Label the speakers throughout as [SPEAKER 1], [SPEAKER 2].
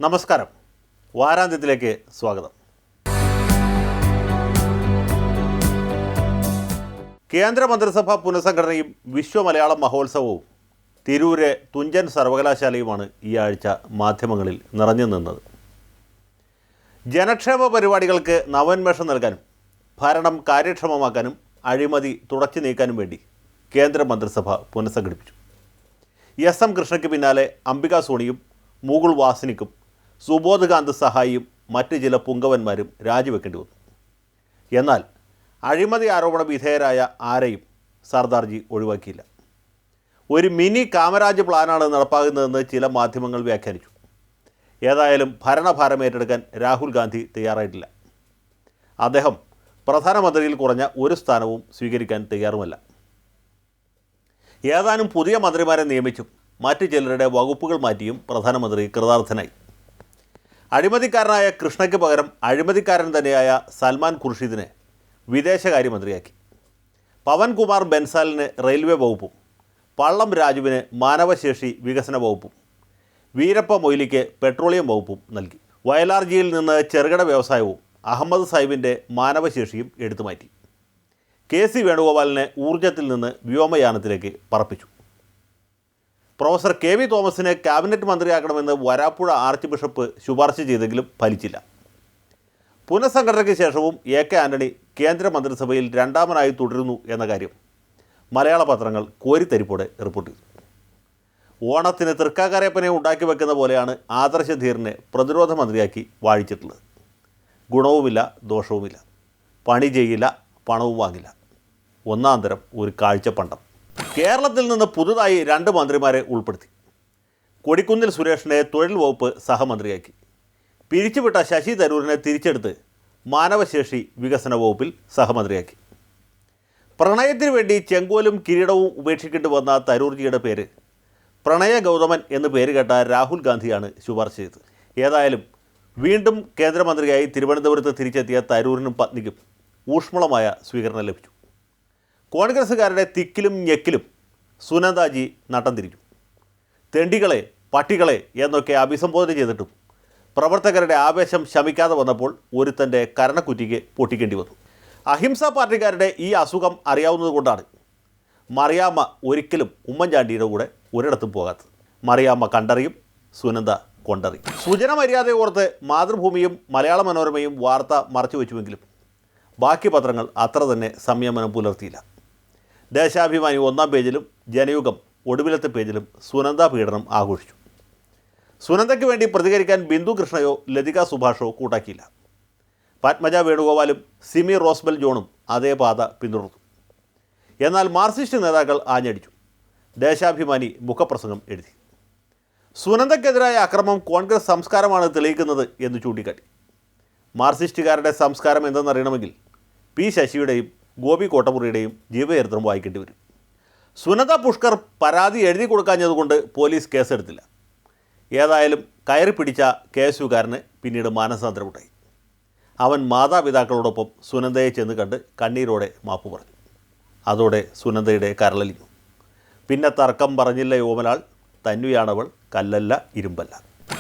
[SPEAKER 1] നമസ്കാരം. വാരാന്ത്യത്തിലേക്ക് സ്വാഗതം. കേന്ദ്രമന്ത്രിസഭാ പുനഃസംഘടനയും വിശ്വമലയാളം മഹോത്സവവും തിരൂരെ തുഞ്ചൻ സർവകലാശാലയുമാണ് ഈ ആഴ്ച മാധ്യമങ്ങളിൽ നിറഞ്ഞു നിന്നത്. ജനക്ഷേമ പരിപാടികൾക്ക് നവോന്മേഷം നൽകാനും ഭരണം കാര്യക്ഷമമാക്കാനും അഴിമതി തുടച്ചു നീക്കാനും വേണ്ടി കേന്ദ്രമന്ത്രിസഭ പുനഃസംഘടിപ്പിച്ചു. എസ്.എം. കൃഷ്ണയ്ക്ക് പിന്നാലെ അംബിക സോണിയും മുകുൾ വാസനിക്കും സുബോധ് കാന്ത് സഹായിയും മറ്റ് ചില പുങ്കവന്മാരും രാജിവെക്കേണ്ടി വന്നു. എന്നാൽ അഴിമതി ആരോപണ വിധേയരായ ആരെയും സർദാർജി ഒഴിവാക്കിയില്ല. ഒരു മിനി കാമരാജ് പ്ലാനാണ് നടപ്പാകുന്നതെന്ന് ചില മാധ്യമങ്ങൾ വ്യാഖ്യാനിച്ചു. ഏതായാലും ഭരണഭാരം ഏറ്റെടുക്കാൻ രാഹുൽ ഗാന്ധി തയ്യാറായിട്ടില്ല. അദ്ദേഹം പ്രധാനമന്ത്രിയിൽ കുറഞ്ഞ ഒരു സ്ഥാനവും സ്വീകരിക്കാൻ തയ്യാറുമല്ല. ഏതാനും പുതിയ മന്ത്രിമാരെ നിയമിച്ചും മറ്റു ചിലരുടെ വകുപ്പുകൾ മാറ്റിയും പ്രധാനമന്ത്രി കൃതാർത്ഥനായി. അഴിമതിക്കാരനായ കൃഷ്ണയ്ക്ക് പകരം അഴിമതിക്കാരൻ തന്നെയായ സൽമാൻ ഖുർഷിദിനെ വിദേശകാര്യമന്ത്രിയാക്കി. പവൻകുമാർ ബൻസാലിന് റെയിൽവേ വകുപ്പും പള്ളം രാജുവിന് മാനവശേഷി വികസന വകുപ്പും വീരപ്പ മൊയ്ലിക്ക് പെട്രോളിയം വകുപ്പും നൽകി. വയലാർജിയിൽ നിന്ന് ചെറുകിട വ്യവസായവും അഹമ്മദ് സാഹിബിൻ്റെ മാനവശേഷിയും എടുത്തുമാറ്റി. കെ.സി. വേണുഗോപാലിനെ ഊർജ്ജത്തിൽ നിന്ന് വ്യോമയാനത്തിലേക്ക് പറപ്പിച്ചു. പ്രൊഫസർ കെ.വി. തോമസിനെ ക്യാബിനറ്റ് മന്ത്രിയാക്കണമെന്ന് വരാപ്പുഴ ആർച്ച് ബിഷപ്പ് ശുപാർശ ചെയ്തെങ്കിലും ഫലിച്ചില്ല. പുനഃസംഘടനയ്ക്ക് ശേഷവും എ.കെ. ആൻ്റണി കേന്ദ്രമന്ത്രിസഭയിൽ രണ്ടാമനായി തുടരുന്നു എന്ന കാര്യം മലയാള പത്രങ്ങൾ കോരിത്തരിപ്പോടെ റിപ്പോർട്ട് ചെയ്തു. ഓണത്തിന് തൃക്കാക്കരയപ്പനെ ഉണ്ടാക്കി വെക്കുന്ന പോലെയാണ് ആദർശധീരനെ പ്രതിരോധ മന്ത്രിയാക്കി വാഴിച്ചിട്ടുള്ളത്. ഗുണവുമില്ല ദോഷവുമില്ല, പണി ചെയ്യില്ല, പണവും വാങ്ങില്ല, ഒന്നാം തരം ഒരു കാഴ്ചപ്പണ്ടം. കേരളത്തിൽ നിന്ന് പുതുതായി 2 മന്ത്രിമാരെ ഉൾപ്പെടുത്തി. കൊടിക്കുന്നിൽ സുരേഷിനെ തൊഴിൽ വകുപ്പ് സഹമന്ത്രിയാക്കി. പിരിച്ചുവിട്ട ശശി തരൂരിനെ തിരിച്ചെടുത്ത് മാനവശേഷി വികസന വകുപ്പിൽ സഹമന്ത്രിയാക്കി. പ്രണയത്തിനു വേണ്ടി ചെങ്കോലും കിരീടവും ഉപേക്ഷിക്കേണ്ടി വന്ന തരൂർജിയുടെ പേര് പ്രണയ ഗൗതമൻ എന്ന് പേര് കേട്ട രാഹുൽ ഗാന്ധിയാണ് ശുപാർശ ചെയ്തത്. ഏതായാലും വീണ്ടും കേന്ദ്രമന്ത്രിയായി തിരുവനന്തപുരത്ത് തിരിച്ചെത്തിയ തരൂരിനും പത്നിക്കും ഊഷ്മളമായ സ്വീകരണം ലഭിച്ചു. കോൺഗ്രസ്സുകാരുടെ തിക്കിലും ഞെക്കിലും സുനന്ദാജി നട്ടം തിരിച്ചു. തെണ്ടികളെ, പട്ടികളെ എന്നൊക്കെ അഭിസംബോധന ചെയ്തിട്ടും പ്രവർത്തകരുടെ ആവേശം ശമിക്കാതെ വന്നപ്പോൾ ഒരുത്തൻ്റെ കരണക്കുറ്റിക്ക് പൊട്ടിക്കേണ്ടി വന്നു. അഹിംസാ പാർട്ടിക്കാരുടെ ഈ അസുഖം അറിയാവുന്നതുകൊണ്ടാണ് മറിയാമ്മ ഒരിക്കലും ഉമ്മൻചാണ്ടിയുടെ കൂടെ ഒരിടത്തും പോകാത്തത്. മറിയാമ്മ കണ്ടറിയും, സുനന്ദ കൊണ്ടറിയും. സുജന മര്യാദ ഓർത്ത് മാതൃഭൂമിയും മലയാള മനോരമയും വാർത്ത മറച്ചു വെച്ചുവെങ്കിലും ബാക്കി പത്രങ്ങൾ അത്ര തന്നെ സംയമനം പുലർത്തിയില്ല. ദേശാഭിമാനി 1-ാം പേജിലും ജനയുഗം ഒടുവിലത്തെ പേജിലും സുനന്ദ പീഡനം ആഘോഷിച്ചു. സുനന്ദയ്ക്ക് വേണ്ടി പ്രതികരിക്കാൻ ബിന്ദു കൃഷ്ണയോ ലതിക സുഭാഷോ കൂട്ടാക്കിയില്ല. പത്മജ വേണുഗോപാലും സിമി റോസ്ബൽ ജോണും അതേ പാത പിന്തുടർന്നു. എന്നാൽ മാർക്സിസ്റ്റ് നേതാക്കൾ ആഞ്ഞടിച്ചു. ദേശാഭിമാനി മുഖപ്രസംഗം എഴുതി. സുനന്ദയ്ക്കെതിരായ അക്രമം കോൺഗ്രസ് സംസ്കാരമാണ് തെളിയിക്കുന്നത് എന്ന് ചൂണ്ടിക്കാട്ടി. മാർക്സിസ്റ്റുകാരുടെ സംസ്കാരം എന്തെന്നറിയണമെങ്കിൽ പി ശശിയുടെയും ഗോപി കോട്ടമുറിയുടെയും ജീവചരിത്രം വായിക്കേണ്ടി വരും. സുനന്ദ പുഷ്കർ പരാതി എഴുതി കൊടുക്കാഞ്ഞതുകൊണ്ട് പോലീസ് കേസെടുത്തില്ല. ഏതായാലും കയറി പിടിച്ച കേസുകാരന് പിന്നീട് മാനസാന്തരമുണ്ടായി. അവൻ മാതാപിതാക്കളോടൊപ്പം സുനന്ദയെ ചെന്ന് കണ്ട് കണ്ണീരോടെ മാപ്പ് പറഞ്ഞു. അതോടെ സുനന്ദയുടെ കരളലിഞ്ഞു. പിന്നെ തർക്കം പറഞ്ഞില്ല ഓമലാൾ, തന്നുയാണവൾ, കല്ലല്ല ഇരുമ്പല്ല.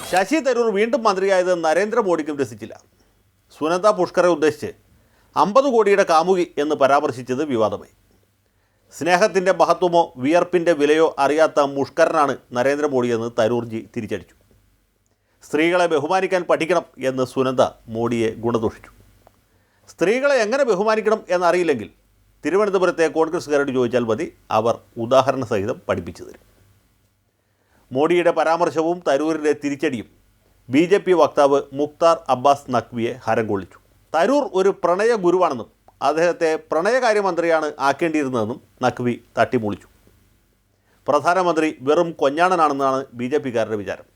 [SPEAKER 1] ശശി തരൂർ വീണ്ടും മന്ത്രിയായത് നരേന്ദ്രമോദിക്കും രസിച്ചില്ല. സുനന്ദ പുഷ്കറെ ഉദ്ദേശിച്ച് 50 കോടിയുടെ കാമുകി എന്ന് പരാമർശിച്ചത് വിവാദമായി. സ്നേഹത്തിൻ്റെ മഹത്വമോ വിയർപ്പിൻ്റെ വിലയോ അറിയാത്ത മുഷ്കരനാണ് നരേന്ദ്രമോദിയെന്ന് തരൂർജി തിരിച്ചടിച്ചു. സ്ത്രീകളെ ബഹുമാനിക്കാൻ പഠിക്കണം എന്ന് സുനന്ദ മോഡിയെ ഗുണദോഷിച്ചു. സ്ത്രീകളെ എങ്ങനെ ബഹുമാനിക്കണം എന്നറിയില്ലെങ്കിൽ തിരുവനന്തപുരത്തെ കോൺഗ്രസ്സുകാരോട് ചോദിച്ചാൽ മതി, അവർ ഉദാഹരണ സഹിതം പഠിപ്പിച്ചു തരും. മോഡിയുടെ പരാമർശവും തരൂരിൻ്റെ തിരിച്ചടിയും BJP വക്താവ് മുക്താർ അബ്ബാസ് നഖ്വിയെ ഹരം കൊള്ളിച്ചു. തരൂർ ഒരു പ്രണയ ഗുരുവാണെന്നും അദ്ദേഹത്തെ പ്രണയകാര്യമന്ത്രിയാണ് ആക്കേണ്ടിയിരുന്നതെന്നും നഖ്വി തട്ടിമൂളിച്ചു. പ്രധാനമന്ത്രി വെറും കൊഞ്ഞാണനാണെന്നാണ് BJPക്കാരുടെ വിചാരം.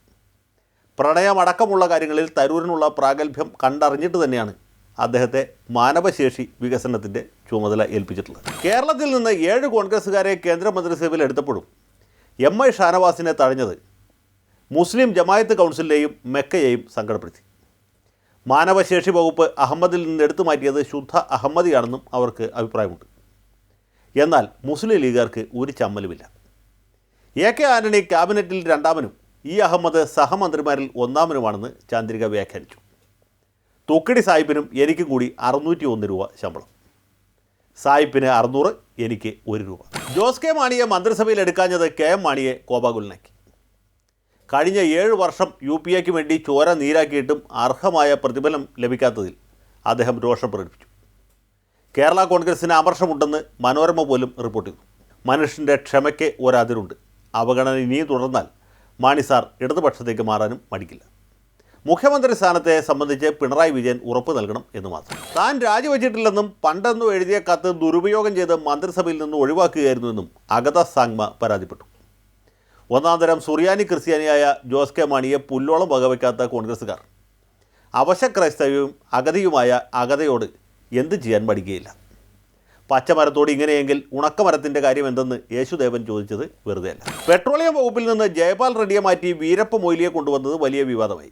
[SPEAKER 1] പ്രണയമടക്കമുള്ള കാര്യങ്ങളിൽ തരൂരിനുള്ള പ്രാഗൽഭ്യം കണ്ടറിഞ്ഞിട്ട് തന്നെയാണ് അദ്ദേഹത്തെ മാനവശേഷി വികസനത്തിൻ്റെ ചുമതല ഏൽപ്പിച്ചിട്ടുള്ളത്. കേരളത്തിൽ നിന്ന് 7 കോൺഗ്രസ്സുകാരെ കേന്ദ്രമന്ത്രിസഭയിൽ എടുത്തപ്പോഴും MI ഷാനവാസിനെ തഴഞ്ഞത് മുസ്ലിം ജമായത്ത് കൗൺസിലിനെയും മെക്കയെയും സങ്കടപ്പെടുത്തി. മാനവശേഷി വകുപ്പ് അഹമ്മദിൽ നിന്ന് എടുത്തു മാറ്റിയത് ശുദ്ധ അഹമ്മദിയാണെന്നും അവർക്ക് അഭിപ്രായമുണ്ട്. എന്നാൽ മുസ്ലിം ലീഗുകാർക്ക് ഒരു ചമ്മലുമില്ല. എ.കെ. ആൻ്റണി ക്യാബിനറ്റിൽ രണ്ടാമനും ഇ അഹമ്മദ് സഹമന്ത്രിമാരിൽ ഒന്നാമനുമാണെന്ന് ചന്ദ്രിക വ്യാഖ്യാനിച്ചു. തുക്കിടി സാഹിബിനും എനിക്കും കൂടി 601 രൂപ ശമ്പളം. സായിപ്പിന് 600, എനിക്ക് 1 രൂപ. ജോസ് കെ മാണിയെ മന്ത്രിസഭയിൽ എടുക്കാഞ്ഞത് കെ എം മാണിയെ കോപാകുലനാക്കി. കഴിഞ്ഞ 7 വർഷം UPAക്ക് വേണ്ടി ചോര നീരാക്കിയിട്ടും അർഹമായ പ്രതിഫലം ലഭിക്കാത്തതിൽ അദ്ദേഹം രോഷം പ്രകടിപ്പിച്ചു. കേരള കോൺഗ്രസിന് അമർഷമുണ്ടെന്ന് മനോരമ പോലും റിപ്പോർട്ട് ചെയ്തു. മനുഷ്യൻ്റെ ക്ഷമയ്ക്ക് ഒരതിരുണ്ട്. അവഗണന ഇനിയും തുടർന്നാൽ മാണി സാർ ഇടതുപക്ഷത്തേക്ക് മാറാനും മടിക്കില്ല. മുഖ്യമന്ത്രി സ്ഥാനത്തെ സംബന്ധിച്ച് പിണറായി വിജയൻ ഉറപ്പ് നൽകണം എന്ന് മാത്രം. താൻ രാജിവെച്ചിട്ടില്ലെന്നും പണ്ടെന്നു എഴുതിയ കത്ത് ദുരുപയോഗം ചെയ്ത് മന്ത്രിസഭയിൽ നിന്ന് ഒഴിവാക്കുകയായിരുന്നുവെന്നും അഗത സാങ്മ പരാതിപ്പെട്ടു. ഒന്നാം തരം സുറിയാനി ക്രിസ്ത്യാനിയായ ജോസ് കെ മാണിയെ പുല്ലോളം വകവയ്ക്കാത്ത കോൺഗ്രസ്സുകാർ അവശക്രൈസ്തവയും അഗതിയുമായ അഗതയോട് എന്ത് ചെയ്യാൻ മടിക്കുകയില്ല. പച്ചമരത്തോട് ഇങ്ങനെയെങ്കിൽ ഉണക്കമരത്തിൻ്റെ കാര്യം എന്തെന്ന് യേശുദേവൻ ചോദിച്ചത് വെറുതെയല്ല. പെട്രോളിയം വകുപ്പിൽ നിന്ന് ജയപാൽ റെഡ്ഡിയെ മാറ്റി വീരപ്പ മൊയ്ലിയെ കൊണ്ടുവന്നത് വലിയ വിവാദമായി.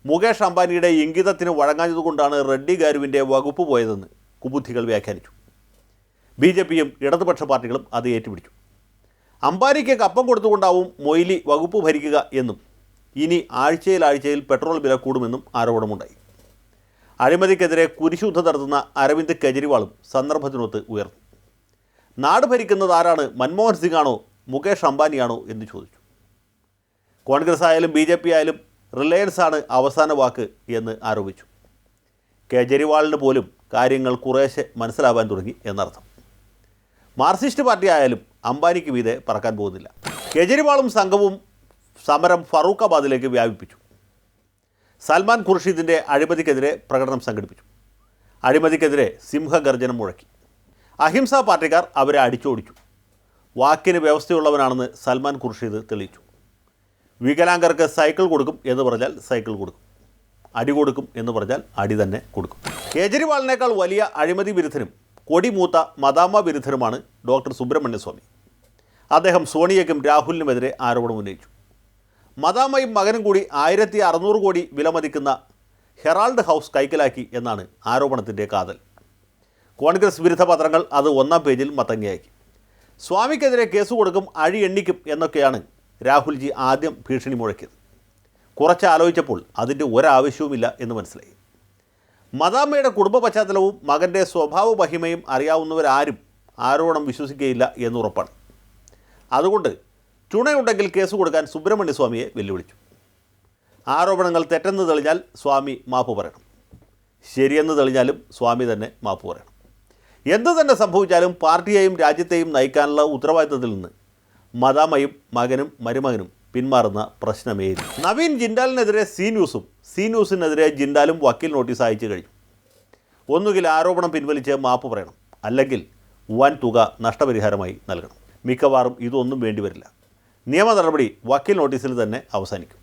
[SPEAKER 1] മുകേഷ് അംബാനിയുടെ ഇംഗിതത്തിന് വഴങ്ങാഞ്ഞതുകൊണ്ടാണ് റെഡ്ഡി ഗാരുവിൻ്റെ വകുപ്പ് പോയതെന്ന് കുബുദ്ധികൾ വ്യാഖ്യാനിച്ചു. BJPയും ഇടതുപക്ഷ പാർട്ടികളും അത് ഏറ്റുപിടിച്ചു. അംബാനിക്ക് കപ്പം കൊടുത്തുകൊണ്ടാവും മൊയ്ലി വകുപ്പ് ഭരിക്കുക എന്നും ഇനി ആഴ്ചയിൽ പെട്രോൾ വില കൂടുമെന്നും ആരോപണമുണ്ടായി. അഴിമതിക്കെതിരെ കുരിശുദ്ധ നടത്തുന്ന അരവിന്ദ് കെജ്രിവാളും സന്ദർഭത്തിനൊത്ത് ഉയർന്നു. നാട് ഭരിക്കുന്നത് ആരാണ്, മൻമോഹൻ സിംഗ് ആണോ മുകേഷ് അംബാനിയാണോ എന്ന് ചോദിച്ചു. കോൺഗ്രസ് ആയാലും BJP ആയാലും റിലയൻസ് ആണ് അവസാന വാക്ക് എന്ന് ആരോപിച്ചു. കെജ്രിവാളിന് പോലും കാര്യങ്ങൾ കുറേശ്ശെ മനസ്സിലാവാൻ തുടങ്ങി എന്നർത്ഥം. മാർക്സിസ്റ്റ് പാർട്ടി ആയാലും അംബാനിക്ക് മീതെ പറക്കാൻ പോകുന്നില്ല. കെജ്രിവാളും സംഘവും സമരം ഫറൂഖാബാദിലേക്ക് വ്യാപിപ്പിച്ചു. സൽമാൻ ഖുർഷീദിൻ്റെ അഴിമതിക്കെതിരെ പ്രകടനം സംഘടിപ്പിച്ചു. അഴിമതിക്കെതിരെ സിംഹഗർജനം മുഴക്കി. അഹിംസാ പാർട്ടിക്കാർ അവരെ അടിച്ചോടിച്ചു. വാക്കിന് വ്യവസ്ഥയുള്ളവനാണെന്ന് സൽമാൻ ഖുർഷീദ് തെളിയിച്ചു. വികലാംഗർക്ക് സൈക്കിൾ കൊടുക്കും എന്ന് പറഞ്ഞാൽ സൈക്കിൾ കൊടുക്കും, അടി കൊടുക്കും എന്ന് പറഞ്ഞാൽ അടി തന്നെ കൊടുക്കും. കേജ്രിവാളിനേക്കാൾ വലിയ അഴിമതി വിരുദ്ധനും കൊടിമൂത്ത മദാമ വിരുദ്ധനുമാണ് ഡോക്ടർ സുബ്രഹ്മണ്യ സ്വാമി. അദ്ദേഹം സോണിയയ്ക്കും രാഹുലിനുമെതിരെ ആരോപണം ഉന്നയിച്ചു. മദാമയും മകനും കൂടി 1600 കോടി വിലമതിക്കുന്ന ഹെറാൾഡ് ഹൗസ് കൈക്കലാക്കി എന്നാണ് ആരോപണത്തിൻ്റെ കാതൽ. കോൺഗ്രസ് വിരുദ്ധ പത്രങ്ങൾ അത് 1-ാം പേജിൽ മത്തങ്ങയാക്കി. സ്വാമിക്കെതിരെ കേസ് കൊടുക്കും, അഴി എണ്ണിക്കും എന്നൊക്കെയാണ് രാഹുൽജി ആദ്യം ഭീഷണി മുഴക്കിയത്. കുറച്ച് ആലോചിച്ചപ്പോൾ അതിൻ്റെ ഒരാവശ്യവുമില്ല എന്ന് മനസ്സിലായി. മദാമയുടെ കുടുംബ പശ്ചാത്തലവും മകൻ്റെ സ്വഭാവ മഹിമയും അറിയാവുന്നവരാരും ആരോപണം വിശ്വസിക്കുകയില്ല എന്നുറപ്പാണ്. അതുകൊണ്ട് ചുണയുണ്ടെങ്കിൽ കേസ് കൊടുക്കാൻ സുബ്രഹ്മണ്യ സ്വാമിയെ വെല്ലുവിളിച്ചു. ആരോപണങ്ങൾ തെറ്റെന്ന് തെളിഞ്ഞാൽ സ്വാമി മാപ്പ് പറയണം, ശരിയെന്ന് തെളിഞ്ഞാലും സ്വാമി തന്നെ മാപ്പ് പറയണം. എന്തു തന്നെ സംഭവിച്ചാലും പാർട്ടിയെയും രാജ്യത്തെയും നയിക്കാനുള്ള ഉത്തരവാദിത്തത്തിൽ നിന്ന് മദാമയും മകനും മരുമകനും പിന്മാറുന്ന പ്രശ്നമേയില്ല. നവീൻ ജിൻഡാലിനെതിരെ സി ന്യൂസിനെതിരെ ജിൻഡാലും വക്കീൽ നോട്ടീസ് അയച്ചു കഴിഞ്ഞു. ഒന്നുകിൽ ആരോപണം പിൻവലിച്ച് മാപ്പ് പറയണം, അല്ലെങ്കിൽ വൻ തുക നഷ്ടപരിഹാരമായി നൽകണം. മിക്കവാറും ഇതൊന്നും വേണ്ടിവരില്ല. നിയമ നടപടി വക്കീൽ നോട്ടീസിൽ തന്നെ അവസാനിക്കും.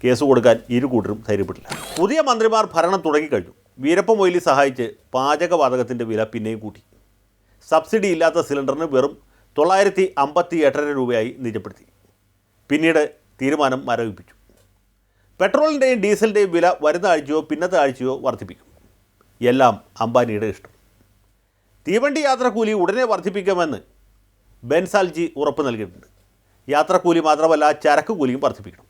[SPEAKER 1] കേസ് കൊടുക്കാൻ ഇരുകൂട്ടരും ധൈര്യപ്പെട്ടില്ല. പുതിയ മന്ത്രിമാർ ഭരണം തുടങ്ങിക്കഴിഞ്ഞു. വീരപ്പ മൊയ്ലി സഹായിച്ച് പാചകവാതകത്തിൻ്റെ വില പിന്നെയും കൂട്ടി. സബ്സിഡി ഇല്ലാത്ത സിലിണ്ടറിന് വെറും 958 രൂപയായി നിജപ്പെടുത്തി. പിന്നീട് തീരുമാനം മരവിപ്പിച്ചു. പെട്രോളിൻ്റെയും ഡീസലിൻ്റെയും വില വരുന്ന ആഴ്ചയോ പിന്നത്തെ ആഴ്ചയോ വർദ്ധിപ്പിക്കും. എല്ലാം അംബാനിയുടെ ഇഷ്ടം. തീവണ്ടി യാത്രക്കൂലി ഉടനെ വർദ്ധിപ്പിക്കുമെന്ന് ബെൻസാൽജി ഉറപ്പ് നൽകിയിട്ടുണ്ട്. യാത്രക്കൂലി മാത്രമല്ല, ചരക്ക് കൂലിയും വർദ്ധിപ്പിക്കണം.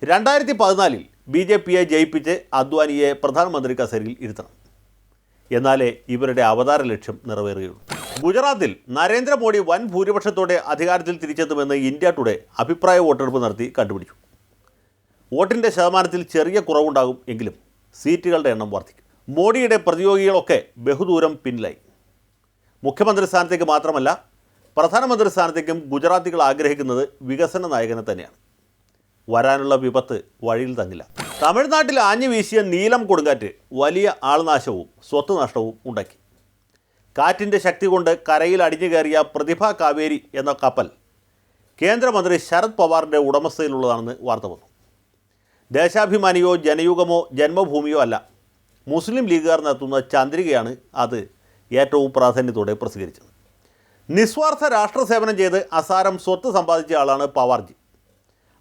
[SPEAKER 1] 2014 BJPയെ ജയിപ്പിച്ച് അദ്വാനിയെ പ്രധാനമന്ത്രി കസേരയിൽ ഇരുത്തണം. എന്നാലേ ഇവരുടെ അവതാര ലക്ഷ്യം നിറവേറുകയുള്ളൂ. ഗുജറാത്തിൽ നരേന്ദ്രമോദി വൻ ഭൂരിപക്ഷത്തോടെ അധികാരത്തിൽ തിരിച്ചെത്തുമെന്ന് ഇന്ത്യ ടുഡേ അഭിപ്രായ വോട്ടെടുപ്പ് നടത്തി കണ്ടുപിടിച്ചു. വോട്ടിൻ്റെ ശതമാനത്തിൽ ചെറിയ കുറവുണ്ടാകും, എങ്കിലും സീറ്റുകളുടെ എണ്ണം വർദ്ധിക്കും. മോഡിയുടെ പ്രതിയോഗികളൊക്കെ ബഹുദൂരം പിന്നിലായി. മുഖ്യമന്ത്രി സ്ഥാനത്തേക്ക് മാത്രമല്ല, പ്രധാനമന്ത്രി സ്ഥാനത്തേക്കും ഗുജറാത്തികൾ ആഗ്രഹിക്കുന്നത് വികസന നായകനെ തന്നെയാണ്. വരാനുള്ള വിപത്ത് വഴിയിൽ തങ്ങില്ല. തമിഴ്നാട്ടിൽ ആഞ്ഞു വീശിയ നീലം കൊടുങ്കാറ്റ് വലിയ ആൾനാശവും സ്വത്ത് നഷ്ടവും ഉണ്ടാക്കി. കാറ്റിൻ്റെ ശക്തി കൊണ്ട് കരയിൽ അടിഞ്ഞു കയറിയ പ്രതിഭ കാവേരി എന്ന കപ്പൽ കേന്ദ്രമന്ത്രി ശരത് പവാറിൻ്റെ ഉടമസ്ഥയിലുള്ളതാണെന്ന് വാർത്ത വന്നു. ദേശാഭിമാനിയോ ജനയുഗമോ ജന്മഭൂമിയോ അല്ല, മുസ്ലിം ലീഗുകാർ നടത്തുന്ന ചന്ദ്രികയാണ് അത് ഏറ്റവും പ്രാധാന്യത്തോടെ പ്രസിദ്ധീകരിച്ചത്. നിസ്വാർത്ഥ രാഷ്ട്ര സേവനം ചെയ്ത് അസാരം സ്വത്ത് സമ്പാദിച്ച ആളാണ് പവാർജി.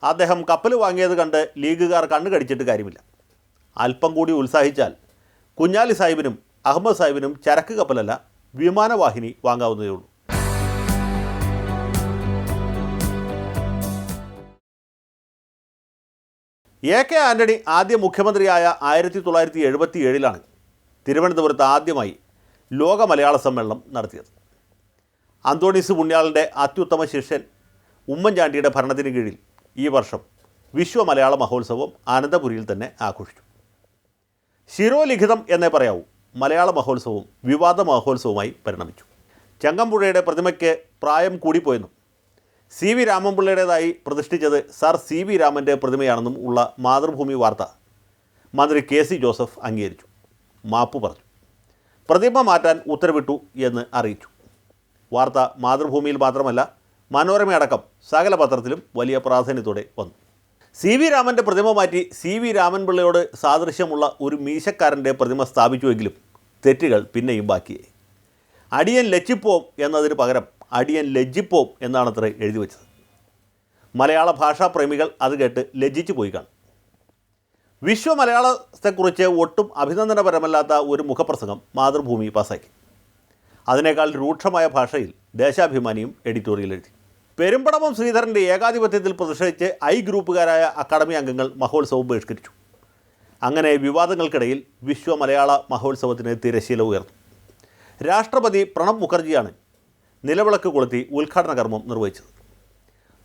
[SPEAKER 1] അദ്ദേഹം കപ്പൽ വാങ്ങിയത് കണ്ട് ലീഗുകാർ കണ്ണുകടിച്ചിട്ട് കാര്യമില്ല. അല്പം കൂടി ഉത്സാഹിച്ചാൽ കുഞ്ഞാലി സാഹിബിനും അഹമ്മദ് സാഹിബിനും ചരക്ക് കപ്പലല്ല, വിമാനവാഹിനി വാങ്ങാവുന്നതേ ഉള്ളൂ. എ.കെ. ആൻ്റണി ആദ്യ മുഖ്യമന്ത്രിയായ 1977 തിരുവനന്തപുരത്ത് ആദ്യമായി ലോക മലയാള സമ്മേളനം നടത്തിയത്. അന്തോണീസ് പുണ്യാളൻ്റെ അത്യുത്തമ ശിഷ്യൻ ഉമ്മൻചാണ്ടിയുടെ ഭരണത്തിന് കീഴിൽ ഈ വർഷം വിശ്വ മലയാള മഹോത്സവം അനന്തപുരിയിൽ തന്നെ ആഘോഷിച്ചു. ശിരോലിഖിതം എന്നേ പറയാവൂ, മലയാള മഹോത്സവം വിവാദ മഹോത്സവമായി പരിണമിച്ചു. ചങ്ങമ്പുഴയുടെ പ്രതിമയ്ക്ക് പ്രായം കൂടിപ്പോയെന്നും സി വി രാമൻപിള്ളയുടേതായി പ്രതിഷ്ഠിച്ചത് സർ സി വി രാമൻ്റെ പ്രതിമയാണെന്നും ഉള്ള മാതൃഭൂമി വാർത്ത മന്ത്രി കെ സി ജോസഫ് അംഗീകരിച്ചു, മാപ്പ് പറഞ്ഞു. പ്രതിമ മാറ്റാൻ ഉത്തരവിട്ടു എന്ന് അറിയിച്ചു. വാർത്ത മാതൃഭൂമിയിൽ മാത്രമല്ല മനോരമയടക്കം സകല പത്രത്തിലും വലിയ പ്രാധാന്യത്തോടെ വന്നു. സി വി രാമൻ്റെ പ്രതിമ മാറ്റി സി വി രാമൻപിള്ളയോട് സാദൃശ്യമുള്ള ഒരു മീശക്കാരൻ്റെ പ്രതിമ സ്ഥാപിച്ചുവെങ്കിലും തെറ്റുകൾ പിന്നെയും ബാക്കിയായി. അടിയൻ ലജ്ജിപ്പോം എന്നതിന് പകരം അടിയൻ ലജ്ജിപ്പോം എന്നാണത്രേ എഴുതി വച്ചത്. മലയാള ഭാഷാ പ്രേമികൾ അത് കേട്ട് ലജ്ജിച്ചു പോയി കാണും. വിശ്വ മലയാളത്തെക്കുറിച്ച് ഒട്ടും അഭിനന്ദനപരമല്ലാത്ത ഒരു മുഖപ്രസംഗം മാതൃഭൂമി പാസാക്കി. അതിനേക്കാൾ രൂക്ഷമായ ഭാഷയിൽ ദേശാഭിമാനിയും എഡിറ്റോറിയൽ എഴുതി. പെരുമ്പടവം ശ്രീധരൻ്റെ ഏകാധിപത്യത്തിൽ പ്രതിഷേധിച്ച് ഐ ഗ്രൂപ്പുകാരായ അക്കാദമി അംഗങ്ങൾ മഹോത്സവം ബഹിഷ്കരിച്ചു. അങ്ങനെ വിവാദങ്ങൾക്കിടയിൽ വിശ്വ മലയാള മഹോത്സവത്തിന് തിരശ്ശീല ഉയർന്നു. രാഷ്ട്രപതി പ്രണബ് മുഖർജിയാണ് നിലവിളക്ക് കൊളുത്തി ഉദ്ഘാടന കർമ്മം നിർവഹിച്ചത്.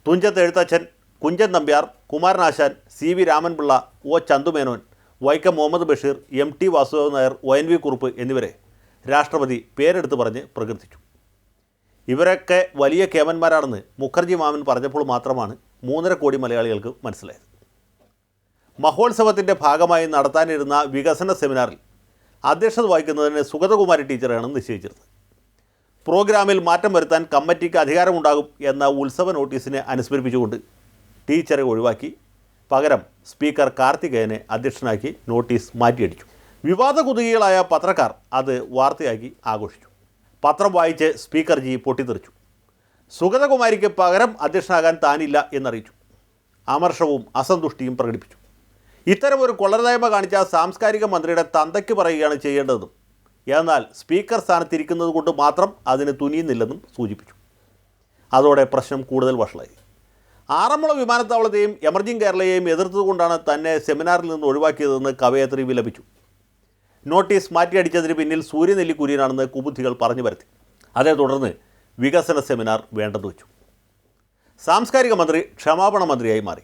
[SPEAKER 1] Thunchath Ezhuthachan, Kunchan Nambiar, Kumaranasan, C V Raman Pillai, O Chandu Menon, Vaikom Muhammad Basheer, M T Vasudevan Nair, ONV Kurup എന്നിവരെ രാഷ്ട്രപതി പേരെടുത്ത് പറഞ്ഞ് പ്രകീർത്തിച്ചു. ഇവരൊക്കെ വലിയ കേമന്മാരാണെന്ന് മുഖർജി മാമൻ പറഞ്ഞപ്പോൾ മാത്രമാണ് 3.5 കോടി മലയാളികൾക്ക് മനസ്സിലായത്. മഹോത്സവത്തിൻ്റെ ഭാഗമായി നടത്താനിരുന്ന വികസന സെമിനാറിൽ അധ്യക്ഷത വഹിക്കുന്നതിന് സുഗതകുമാരി ടീച്ചറാണ് നിശ്ചയിച്ചിരുന്നത്. പ്രോഗ്രാമിൽ മാറ്റം വരുത്താൻ കമ്മിറ്റിക്ക് അധികാരമുണ്ടാകും എന്ന ഉത്സവ നോട്ടീസിനെ അനുസ്മരിപ്പിച്ചുകൊണ്ട് ടീച്ചറെ ഒഴിവാക്കി പകരം സ്പീക്കർ കാർത്തികേയനെ അധ്യക്ഷനാക്കി നോട്ടീസ് മാറ്റിയടിച്ചു. വിവാദ കുതുകികളായ പത്രക്കാർ അത് വാർത്തയാക്കി ആഘോഷിച്ചു. പത്രം വായിച്ച് സ്പീക്കർ ജി പൊട്ടിത്തെറിച്ചു. സുഗതകുമാരിക്ക് പകരം അധ്യക്ഷനാകാൻ താനില്ല എന്നറിയിച്ചു. അമർഷവും അസന്തുഷ്ടിയും പ്രകടിപ്പിച്ചു. ഇത്തരമൊരു കൊള്ളരുതായ്മ കാണിച്ച സാംസ്കാരിക മന്ത്രിയുടെ തന്തയ്ക്ക് പറയുകയാണ് ചെയ്യേണ്ടതെന്നും എന്നാൽ സ്പീക്കർ സ്ഥാനത്തിരിക്കുന്നത് കൊണ്ട് മാത്രം അതിന് തുനിയുന്നില്ലെന്നും സൂചിപ്പിച്ചു. അതോടെ പ്രശ്നം കൂടുതൽ വഷളായി. ആറന്മുള വിമാനത്താവളത്തെയും എമർജിംഗ് കേരളയെയും എതിർത്തുകൊണ്ടാണ് തന്നെ സെമിനാറിൽ നിന്ന് ഒഴിവാക്കിയതെന്ന് കവയത്രി വിലപിച്ചു. നോട്ടീസ് മാറ്റിയടിച്ചതിന് പിന്നിൽ സൂര്യനെല്ലി കുര്യനാണെന്ന് കുബുദ്ധികൾ പറഞ്ഞു വരുത്തി. അതേ തുടർന്ന് വികസന സെമിനാർ വേണ്ടെന്ന് വെച്ചു. സാംസ്കാരിക മന്ത്രി ക്ഷമാപണ മന്ത്രിയായി മാറി.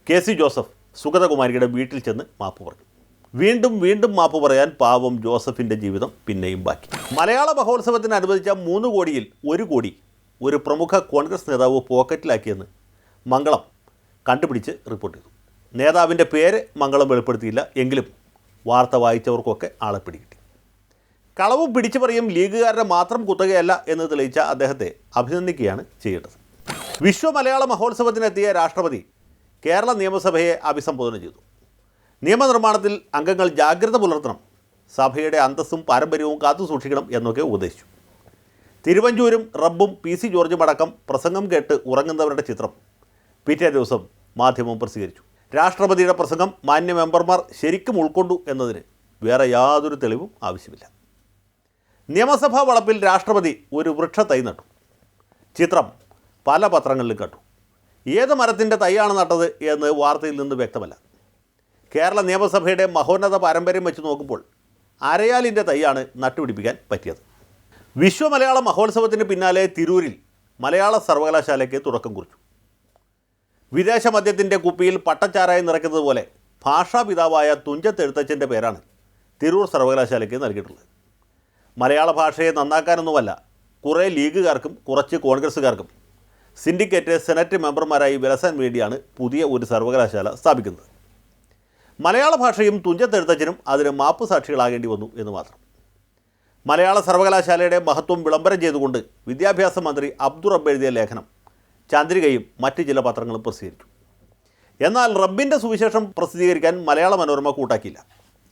[SPEAKER 1] കെ സി ജോസഫ് സുഗതകുമാരിയുടെ വീട്ടിൽ ചെന്ന് മാപ്പ് പറഞ്ഞു. വീണ്ടും വീണ്ടും മാപ്പ് പറയാൻ പാവം ജോസഫിൻ്റെ ജീവിതം പിന്നെയും ബാക്കി. മലയാള മഹോത്സവത്തിന് അനുവദിച്ച 3 കോടിയിൽ 1 കോടി ഒരു പ്രമുഖ കോൺഗ്രസ് നേതാവ് പോക്കറ്റിലാക്കിയെന്ന് മംഗളം കണ്ടുപിടിച്ച് റിപ്പോർട്ട് ചെയ്തു. നേതാവിൻ്റെ പേര് മംഗളം വെളിപ്പെടുത്തിയില്ല, എങ്കിലും വാർത്ത വായിച്ചവർക്കൊക്കെ ആളെ പിടികിട്ടി. കളവും പിടിച്ചു പറയും ലീഗുകാരുടെ മാത്രം കുത്തകയല്ല എന്ന് തെളിയിച്ച അദ്ദേഹത്തെ അഭിനന്ദിക്കുകയാണ് ചെയ്യേണ്ടത്. വിശ്വ മലയാള മഹോത്സവത്തിനെത്തിയ രാഷ്ട്രപതി കേരള നിയമസഭയെ അഭിസംബോധന ചെയ്തു. നിയമനിർമ്മാണത്തിൽ അംഗങ്ങൾ ജാഗ്രത പുലർത്തണം, സഭയുടെ അന്തസ്സും പാരമ്പര്യവും കാത്തുസൂക്ഷിക്കണം എന്നൊക്കെ ഉപദേശിച്ചു. തിരുവഞ്ചൂരും റബ്ബും PC ജോർജും അടക്കം പ്രസംഗം കേട്ട് ഉറങ്ങുന്നവരുടെ ചിത്രം പിറ്റേ ദിവസം മാധ്യമം പ്രസിദ്ധീകരിച്ചു. രാഷ്ട്രപതിയുടെ പ്രസംഗം മാന്യ മെമ്പർമാർ ശരിക്കും ഉൾക്കൊണ്ടു എന്നതിന് വേറെ യാതൊരു തെളിവും ആവശ്യമില്ല. നിയമസഭാ വളപ്പിൽ രാഷ്ട്രപതി ഒരു വൃക്ഷത്തൈ നട്ടു. ചിത്രം പല പത്രങ്ങളിലും കണ്ടു. ഏത് മരത്തിൻ്റെ തൈയാണ് നട്ടത് എന്ന് വാർത്തയിൽ നിന്ന് വ്യക്തമല്ല. കേരള നിയമസഭയുടെ മഹോന്നത പാരമ്പര്യം വെച്ച് നോക്കുമ്പോൾ അരയാലിൻ്റെ തൈയാണ് നട്ടുപിടിപ്പിക്കാൻ പറ്റിയത്. വിശ്വ മലയാള മഹോത്സവത്തിന് പിന്നാലെ തിരൂരിൽ മലയാള സർവകലാശാലയ്ക്ക് തുടക്കം കുറിച്ചു. വിദേശ മദ്യത്തിൻ്റെ കുപ്പിയിൽ പട്ടച്ചാരായി നിറയ്ക്കുന്നത് പോലെ ഭാഷാപിതാവായ തുഞ്ചത്ത് എഴുത്തച്ഛൻ്റെ പേരാണ് തിരൂർ സർവകലാശാലയ്ക്ക് നൽകിയിട്ടുള്ളത്. മലയാള ഭാഷയെ നന്നാക്കാനൊന്നുമല്ല, കുറേ ലീഗുകാർക്കും കുറച്ച് കോൺഗ്രസ്സുകാർക്കും സിൻഡിക്കേറ്റ് സെനറ്റ് മെമ്പർമാരായി വിലസാൻ വേണ്ടിയാണ് പുതിയ ഒരു സർവകലാശാല സ്ഥാപിക്കുന്നത്. മലയാള ഭാഷയും തുഞ്ചത്ത് എഴുത്തച്ഛനും അതിന് മാപ്പ് സാക്ഷികളാകേണ്ടി വന്നു എന്ന് മാത്രം. മലയാള സർവകലാശാലയുടെ മഹത്വം വിളംബരം ചെയ്തുകൊണ്ട് വിദ്യാഭ്യാസ മന്ത്രി അബ്ദുൾ റബ്ബ് എഴുതിയ ലേഖനം ചന്ദ്രികയും മറ്റ് ചില പത്രങ്ങളും പ്രസിദ്ധീകരിച്ചു. എന്നാൽ റബ്ബിൻ്റെ സുവിശേഷം പ്രസിദ്ധീകരിക്കാൻ മലയാള മനോരമ കൂട്ടാക്കിയില്ല.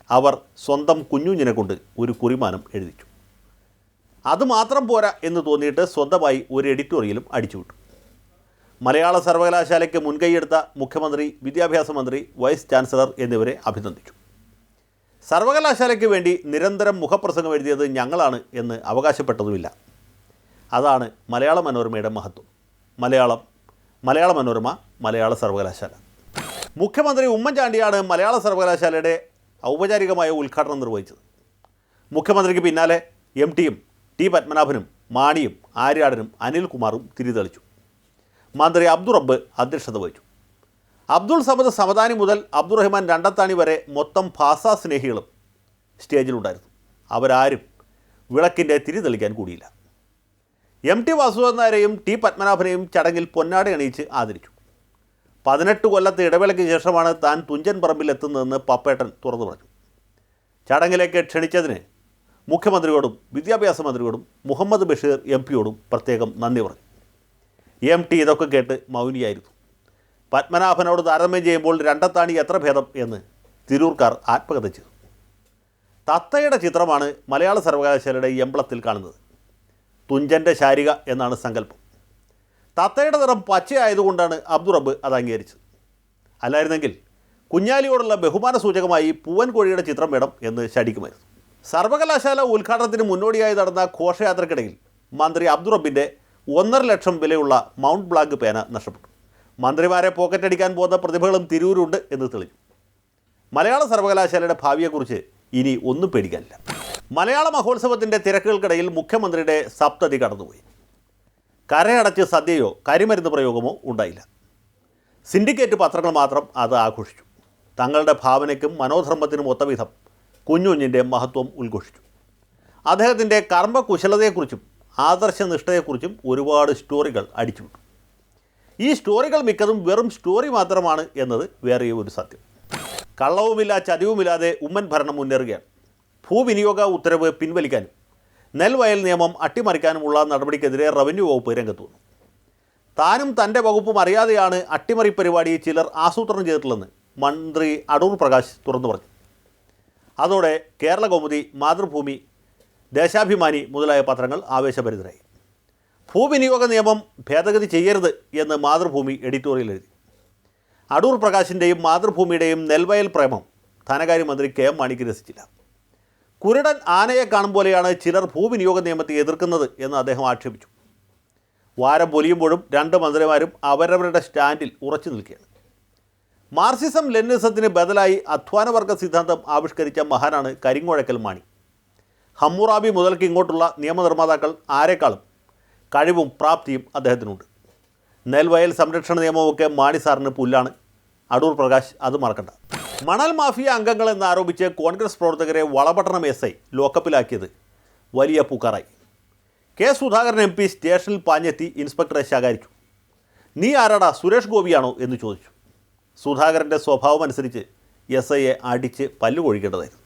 [SPEAKER 1] അവർ സ്വന്തം കുഞ്ഞുഞ്ഞിനെ കൊണ്ട് ഒരു കുറിമാനം എഴുതിച്ചു. അതുമാത്രം പോരാ എന്ന് തോന്നിയിട്ട് സ്വന്തമായി ഒരു എഡിറ്റോറിയലും അടിച്ചുവിട്ടു. മലയാള സർവകലാശാലയ്ക്ക് മുൻകൈയെടുത്ത മുഖ്യമന്ത്രി, വിദ്യാഭ്യാസ മന്ത്രി, വൈസ് ചാൻസലർ എന്നിവരെ അഭിനന്ദിച്ചു. സർവകലാശാലയ്ക്ക് വേണ്ടി നിരന്തരം മുഖപ്രസംഗം എഴുതിയത് ഞങ്ങളാണ് എന്ന് അവകാശപ്പെട്ടതുമില്ല. അതാണ് മലയാള മനോരമയുടെ മഹത്വം. മലയാള മനോരമ, മലയാള സർവകലാശാല. മുഖ്യമന്ത്രി ഉമ്മൻചാണ്ടിയാണ് മലയാള സർവകലാശാലയുടെ ഔപചാരികമായ ഉദ്ഘാടനം നിർവഹിച്ചത്. മുഖ്യമന്ത്രിക്ക് പിന്നാലെ MTയും ടി പത്മനാഭനും മാണിയും ആര്യാടനും അനിൽകുമാറും തിരിതെളിച്ചു. മന്ത്രി അബ്ദുൾ റബ്ബ് അധ്യക്ഷത വഹിച്ചു. അബ്ദുൾ സമദ് സമദാനി മുതൽ അബ്ദുറഹ്മാൻ രണ്ടത്താണി വരെ മൊത്തം ഭാഷാ സ്നേഹികളും സ്റ്റേജിലുണ്ടായിരുന്നു. അവരാരും വിളക്കിൻ്റെ തിരി തെളിക്കാൻ കൂടിയില്ല. MT വാസുദേവൻ നായരെയും ടി പത്മനാഭനെയും ചടങ്ങിൽ പൊന്നാട അണിയിച്ച് ആദരിച്ചു. 18 കൊല്ലത്തെ ഇടവേളയ്ക്ക് ശേഷമാണ് താൻ തുഞ്ചൻ പറമ്പിൽ എത്തുന്നതെന്ന് പപ്പേട്ടൻ തുറന്നു പറഞ്ഞു. ചടങ്ങിലേക്ക് ക്ഷണിച്ചതിന് മുഖ്യമന്ത്രിയോടും വിദ്യാഭ്യാസ മന്ത്രിയോടും മുഹമ്മദ് ബഷീർ MPയോടും പ്രത്യേകം നന്ദി പറഞ്ഞു. MT ഇതൊക്കെ കേട്ട് മൗനിയായിരുന്നു. പത്മനാഭനോട് താരതമ്യം ചെയ്യുമ്പോൾ രണ്ടത്താണി എത്ര ഭേദം എന്ന് തിരൂർക്കാർ ആത്മകഥ ചെയ്തു. തത്തയുടെ ചിത്രമാണ് മലയാള സർവകലാശാലയുടെ എംബ്ലത്തിൽ കാണുന്നത്. തുഞ്ചൻ്റെ ശാരിക എന്നാണ് സങ്കല്പം. തത്തയുടെ നിറം പച്ചയായതുകൊണ്ടാണ് അബ്ദുൾ റബ്ബ് അത് അംഗീകരിച്ചത്. അല്ലായിരുന്നെങ്കിൽ കുഞ്ഞാലിയോടുള്ള ബഹുമാന സൂചകമായി പൂവൻ കോഴിയുടെ ചിത്രം വേണം എന്ന് ശടിക്കുമായിരുന്നു. സർവകലാശാല ഉദ്ഘാടനത്തിന് മുന്നോടിയായി നടന്ന ഘോഷയാത്രക്കിടയിൽ മന്ത്രി അബ്ദുൾ റബ്ബിൻ്റെ 1.5 ലക്ഷം വിലയുള്ള മൗണ്ട് ബ്ലാങ്ക് പേന നഷ്ടപ്പെട്ടു. മന്ത്രിമാരെ പോക്കറ്റടിക്കാൻ പോകുന്ന പ്രതിഭകളും തിരൂരുണ്ട് എന്ന് തെളിഞ്ഞു. മലയാള സർവകലാശാലയുടെ ഭാവിയെക്കുറിച്ച് ഇനി ഒന്നും പേടിക്കാനില്ല. മലയാള മഹോത്സവത്തിൻ്റെ തിരക്കുകൾക്കിടയിൽ മുഖ്യമന്ത്രിയുടെ സപ്തതി കടന്നുപോയി. കരയടച്ച് സദ്യയോ കരിമരുന്ന് പ്രയോഗമോ ഉണ്ടായില്ല. സിൻഡിക്കേറ്റ് പത്രങ്ങൾ മാത്രം അത് ആഘോഷിച്ചു. തങ്ങളുടെ ഭാവനയ്ക്കും മനോധർമ്മത്തിനും ഒത്തവിധം കുഞ്ഞുഞ്ഞിൻ്റെ മഹത്വം ഉദ്ഘോഷിച്ചു. അദ്ദേഹത്തിൻ്റെ കർമ്മകുശലതയെക്കുറിച്ചും ആദർശനിഷ്ഠയെക്കുറിച്ചും ഒരുപാട് സ്റ്റോറികൾ അടിച്ചുവിട്ടു. ഈ സ്റ്റോറികൾ മിക്കതും വെറും സ്റ്റോറി മാത്രമാണ് എന്നത് വേറെ ഒരു സത്യം. കള്ളവുമില്ല ചതിവുമില്ലാതെ ഉമ്മൻ ഭരണം മുന്നേറുകയാണ്. ഭൂവിനിയോഗ ഉത്തരവ് പിൻവലിക്കാനും നെൽവയൽ നിയമം അട്ടിമറിക്കാനുമുള്ള നടപടിക്കെതിരെ റവന്യൂ വകുപ്പ് രംഗത്ത് വന്നു. താനും തൻ്റെ വകുപ്പും അറിയാതെയാണ് അട്ടിമറി പരിപാടി ചിലർ ആസൂത്രണം ചെയ്തിട്ടുള്ളതെന്ന് മന്ത്രി അടൂർ പ്രകാശ് തുറന്നു പറഞ്ഞു. അതോടെ കേരള കൗമുദി, മാതൃഭൂമി, ദേശാഭിമാനി മുതലായ പത്രങ്ങൾ ആവേശഭരിതരായി. ഭൂവിനിയോഗ നിയമം ഭേദഗതി ചെയ്യരുത് എന്ന് മാതൃഭൂമി എഡിറ്റോറിയൽ എഴുതി. അടൂർ പ്രകാശിൻ്റെയും മാതൃഭൂമിയുടെയും നെൽവയൽ പ്രേമം ധനകാര്യമന്ത്രി KM മാണിക്ക് രസിച്ചില്ല. കുരുടൻ ആനയെ കാണും പോലെയാണ് ചിലർ ഭൂവിനിയോഗ നിയമത്തെ എതിർക്കുന്നത് എന്ന് അദ്ദേഹം ആക്ഷേപിച്ചു. വാരം പൊലിയുമ്പോഴും 2 മന്ത്രിമാരും അവരവരുടെ സ്റ്റാൻഡിൽ ഉറച്ചു നിൽക്കുകയാണ്. മാർക്സിസം ലെനിനിസത്തിന് ബദലായി അധ്വാനവർഗ സിദ്ധാന്തം ആവിഷ്കരിച്ച മഹാനാണ് കരിങ്ങോഴക്കൽ മാണി. ഹമ്മുറാബി മുതൽക്ക് ഇങ്ങോട്ടുള്ള നിയമനിർമ്മാതാക്കൾ ആരെക്കാളും കഴിവും പ്രാപ്തിയും അദ്ദേഹത്തിനുണ്ട്. നെൽവയൽ സംരക്ഷണ നിയമമൊക്കെ മാണി സാറിന് പുല്ലാണ്. അടൂർ പ്രകാശ് അത് മറക്കണ്ട. മണൽ മാഫിയ അംഗങ്ങളെന്ന് ആരോപിച്ച് കോൺഗ്രസ് പ്രവർത്തകരെ വളപട്ടണം SI ലോക്കപ്പിലാക്കിയത് വലിയ പൂക്കാറായി. K. സുധാകരൻ MP സ്റ്റേഷനിൽ പാഞ്ഞെത്തി ഇൻസ്പെക്ടറെ ശകാരിച്ചു. നീ ആരാടാ, സുരേഷ് ഗോപിയാണോ എന്ന് ചോദിച്ചു. സുധാകരൻ്റെ സ്വഭാവമനുസരിച്ച് SIയെ അടിച്ച് പല്ലുകൊഴിക്കേണ്ടതായിരുന്നു.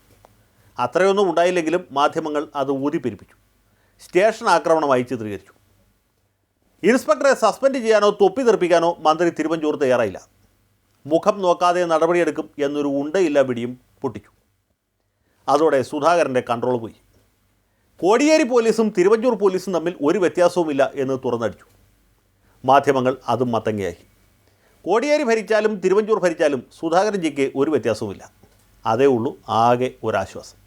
[SPEAKER 1] അത്രയൊന്നും ഉണ്ടായില്ലെങ്കിലും മാധ്യമങ്ങൾ അത് ഊതിപ്പെരിപ്പിച്ചു. സ്റ്റേഷൻ ആക്രമണമായി ചിത്രീകരിച്ചു. ഇൻസ്പെക്ടറെ സസ്പെൻഡ് ചെയ്യാനോ തൊപ്പി തെറിപ്പിക്കാനോ മന്ത്രി തിരുവഞ്ചൂർ തയ്യാറായില്ല. മുഖം നോക്കാതെ നടപടിയെടുക്കും എന്നൊരു ഉണ്ടയില്ല പിടിയും പൊട്ടിച്ചു. അതോടെ സുധാകരൻ്റെ കൺട്രോൾ പോയി. കോടിയേരി പോലീസും തിരുവഞ്ചൂർ പോലീസും തമ്മിൽ ഒരു വ്യത്യാസവുമില്ല എന്ന് തുറന്നടിച്ചു. മാധ്യമങ്ങൾ അതും മത്തങ്ങയായി. കോടിയേരി ഭരിച്ചാലും തിരുവഞ്ചൂർ ഭരിച്ചാലും സുധാകരൻ ജിക്ക് ഒരു വ്യത്യാസവുമില്ല. അതേ ഉള്ളൂ ആകെ ഒരാശ്വാസം.